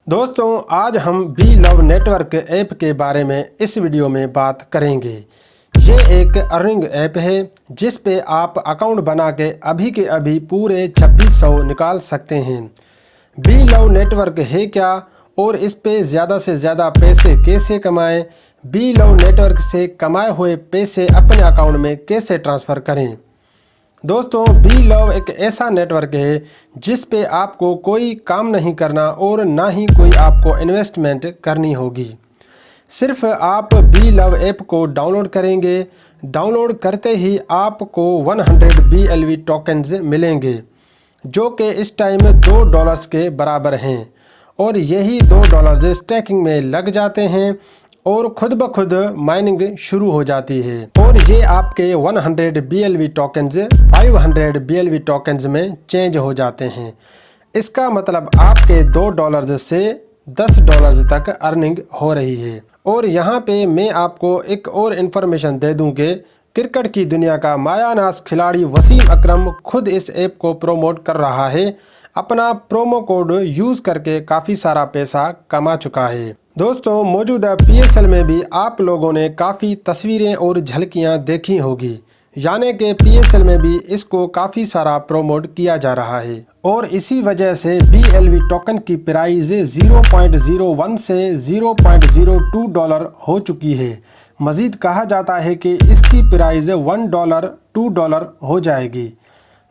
दोस्तों आज हम बी लव नेटवर्क ऐप के बारे में इस वीडियो में बात करेंगे। ये एक अर्निंग ऐप है जिस पे आप अकाउंट बना के अभी के अभी पूरे 2600 निकाल सकते हैं। बी लव नेटवर्क है क्या और इस पे ज़्यादा से ज़्यादा पैसे कैसे कमाएं, बी लव नेटवर्क से कमाए हुए पैसे अपने अकाउंट में कैसे ट्रांसफ़र करें। दोस्तों बी लव एक ऐसा नेटवर्क है जिस पे आपको कोई काम नहीं करना और ना ही कोई आपको इन्वेस्टमेंट करनी होगी। सिर्फ आप बी लव ऐप को डाउनलोड करेंगे। डाउनलोड करते ही आपको 100 BLV टोकन्स मिलेंगे जो कि इस टाइम $2 के बराबर हैं और यही $2 स्टैकिंग में लग जाते हैं और खुद ब खुद माइनिंग शुरू हो जाती है और ये आपके 100 BLV टोकन्स 500 BLV टोकन्स में चेंज हो जाते हैं। इसका मतलब आपके $2 से $10 तक अर्निंग हो रही है। और यहाँ पे मैं आपको एक और इन्फॉर्मेशन दे दूँ कि क्रिकेट की दुनिया का मायानाज खिलाड़ी वसीम अकरम खुद इस ऐप को प्रमोट कर रहा है। अपना प्रोमो कोड यूज़ करके काफ़ी सारा पैसा कमा चुका है। दोस्तों मौजूदा PSL में भी आप लोगों ने काफ़ी तस्वीरें और झलकियां देखी होगी, यानी कि PSL में भी इसको काफ़ी सारा प्रमोट किया जा रहा है और इसी वजह से BLV टोकन की प्राइस 0.01 से $0.02 हो चुकी है। मज़ीद कहा जाता है कि इसकी प्राइस $1 $2 हो जाएगी।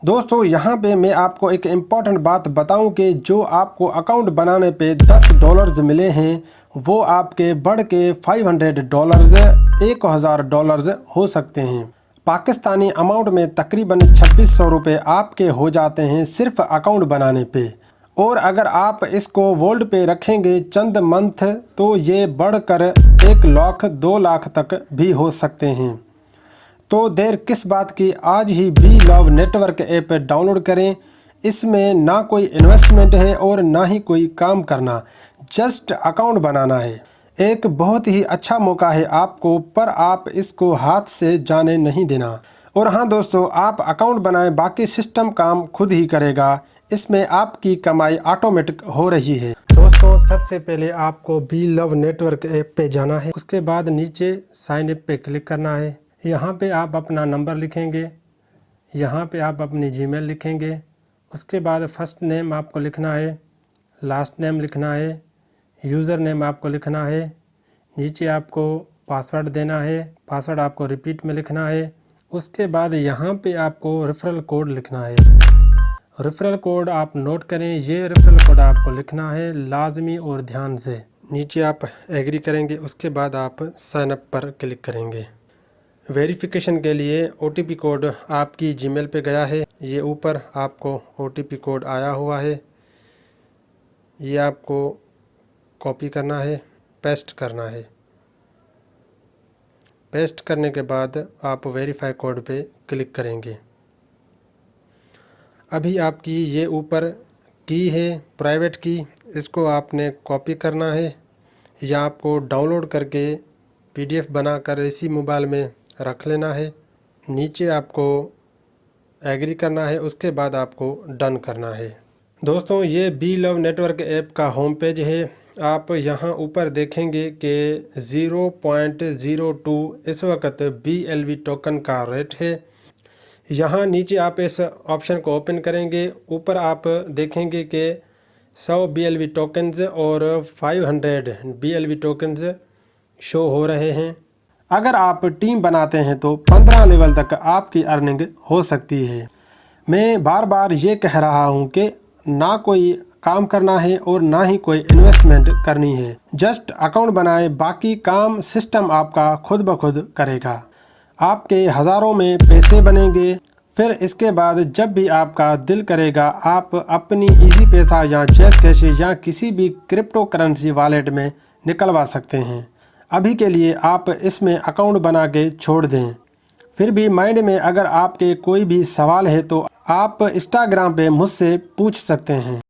दोस्तों यहाँ पे मैं आपको एक इम्पॉर्टेंट बात बताऊं कि जो आपको अकाउंट बनाने पे $10 मिले हैं वो आपके बढ़ के $500 $1000 हो सकते हैं। पाकिस्तानी अमाउंट में तकरीबन 2600 रुपये आपके हो जाते हैं सिर्फ अकाउंट बनाने पे। और अगर आप इसको वोल्ड पे रखेंगे चंद मंथ तो ये बढ़कर 1 लाख 2 लाख तक भी हो सकते हैं। तो देर किस बात की, आज ही be love network app download करें। इसमें ना कोई इन्वेस्टमेंट है और ना ही कोई काम करना, जस्ट अकाउंट बनाना है। एक बहुत ही अच्छा मौका है आपको, पर आप इसको हाथ से जाने नहीं देना। और हाँ दोस्तों, आप अकाउंट बनाएं, बाकी सिस्टम काम खुद ही करेगा। इसमें आपकी कमाई ऑटोमेटिक हो रही है। दोस्तों सबसे पहले आपको बी लव नेटवर्क ऐप पे जाना है, उसके बाद नीचे साइन अप पे क्लिक करना है। यहाँ पे आप अपना नंबर लिखेंगे, यहाँ पे आप अपनी जीमेल लिखेंगे, उसके बाद फर्स्ट नेम आपको लिखना है, लास्ट नेम लिखना है, यूज़र नेम आपको लिखना है, नीचे आपको पासवर्ड देना है, पासवर्ड आपको रिपीट में लिखना है। उसके बाद यहाँ पे आपको रेफरल कोड लिखना है। रेफरल कोड आप नोट करें, ये रेफरल कोड आपको लिखना है लाजमी और ध्यान से। नीचे आप एग्री करेंगे, उसके बाद आप साइन अप पर क्लिक करेंगे। वेरिफिकेशन के लिए OTP कोड आपकी जीमेल पे गया है, ये ऊपर आपको OTP कोड आया हुआ है, ये आपको कॉपी करना है, पेस्ट करना है। पेस्ट करने के बाद आप वेरीफाई कोड पे क्लिक करेंगे। अभी आपकी ये ऊपर की है प्राइवेट की, इसको आपने कॉपी करना है या आपको डाउनलोड करके PDF बनाकर इसी मोबाइल में रख लेना है। नीचे आपको एग्री करना है, उसके बाद आपको डन करना है। दोस्तों ये बी लव नेटवर्क ऐप का होम पेज है। आप यहाँ ऊपर देखेंगे कि 0.02 इस वक्त BLV टोकन का रेट है। यहाँ नीचे आप इस ऑप्शन को ओपन करेंगे, ऊपर आप देखेंगे कि 100 BLV टोकन्स और 500 BLV टोकन्स शो हो रहे हैं। अगर आप टीम बनाते हैं तो 15 लेवल तक आपकी अर्निंग हो सकती है। मैं बार बार ये कह रहा हूँ कि ना कोई काम करना है और ना ही कोई इन्वेस्टमेंट करनी है, जस्ट अकाउंट बनाए, बाकी काम सिस्टम आपका खुद ब खुद करेगा। आपके हज़ारों में पैसे बनेंगे। फिर इसके बाद जब भी आपका दिल करेगा आप अपनी इजी पैसा या जैस कैश या किसी भी क्रिप्टो करेंसी वॉलेट में निकलवा सकते हैं। अभी के लिए आप इसमें अकाउंट बना के छोड़ दें। फिर भी माइंड में अगर आपके कोई भी सवाल है तो आप इंस्टाग्राम पे मुझसे पूछ सकते हैं।